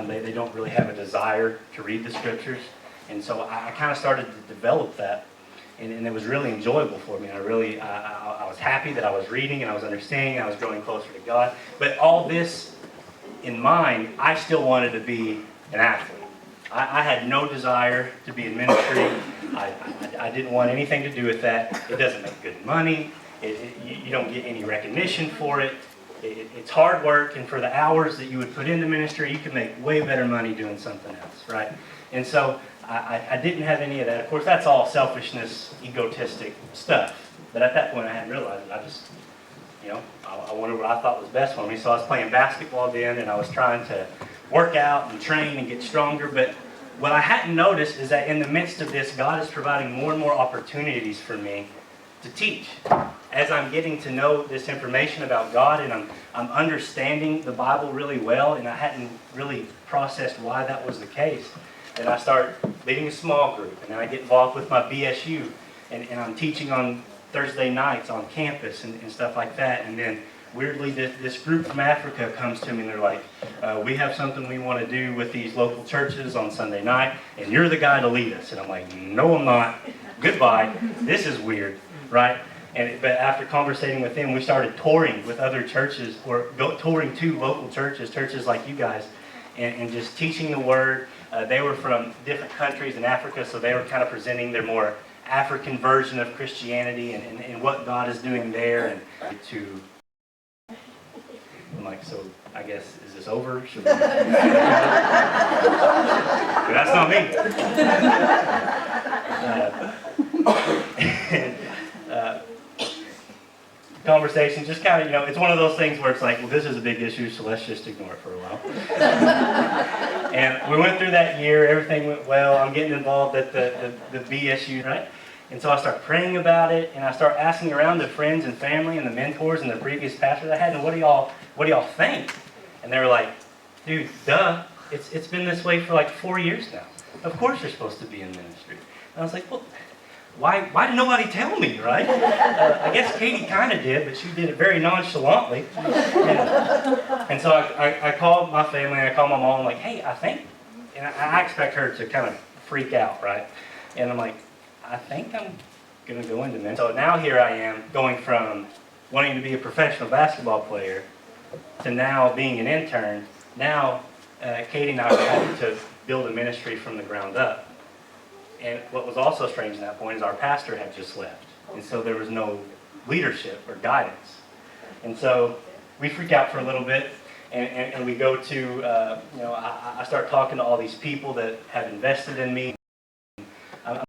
They don't really have a desire to read the scriptures. And so I kind of started to develop that. And it was really enjoyable for me. I was happy that I was reading and I was understanding, and I was growing closer to God. But all this in mind, I still wanted to be an athlete. I had no desire to be in ministry. I didn't want anything to do with that. It doesn't make good money. You don't get any recognition for it. It's hard work, and for the hours that you would put into ministry, you could make way better money doing something else, right? And so I didn't have any of that. Of course, that's all selfishness, egotistic stuff. But at that point, I hadn't realized it. I just, I wanted what I thought was best for me. So I was playing basketball then, and I was trying to work out and train and get stronger. But what I hadn't noticed is that in the midst of this, God is providing more and more opportunities for me to teach. As I'm getting to know this information about God, and I'm understanding the Bible really well, and I hadn't really processed why that was the case. And I start leading a small group, and then I get involved with my BSU, and I'm teaching on Thursday nights on campus and stuff like that. And then weirdly, this group from Africa comes to me, and they're like, we have something we want to do with these local churches on Sunday night, and you're the guy to lead us. And I'm like, no, I'm not. Goodbye. This is weird, right? But after conversating with them, we started touring with other churches, or touring to local churches like you guys, and just teaching the Word. They were from different countries in Africa, so they were kind of presenting their more African version of Christianity and what God is doing there. And I'm like, so I guess, is this over? Should we... That's not me. Conversation, just kind of, it's one of those things where it's like, well, this is a big issue, so let's just ignore it for a while. And we went through that year, everything went well. I'm getting involved at the BSU, right? And so I start praying about it, and I start asking around the friends and family and the mentors and the previous pastors I had, and what do y'all think? And they were like, dude, duh, it's been this way for like 4 years now. Of course you're supposed to be in ministry. And I was like, well, why did nobody tell me, right? I guess Katie kind of did, but she did it very nonchalantly. And so I called my family, and I called my mom, like, hey, I think, and I expect her to kind of freak out, right? And I'm like, I think I'm going to go into ministry. So now here I am, going from wanting to be a professional basketball player to now being an intern. Now, Katie and I were having to build a ministry from the ground up. And what was also strange at that point is our pastor had just left. And so there was no leadership or guidance. And so we freak out for a little bit, and we go to, I start talking to all these people that have invested in me.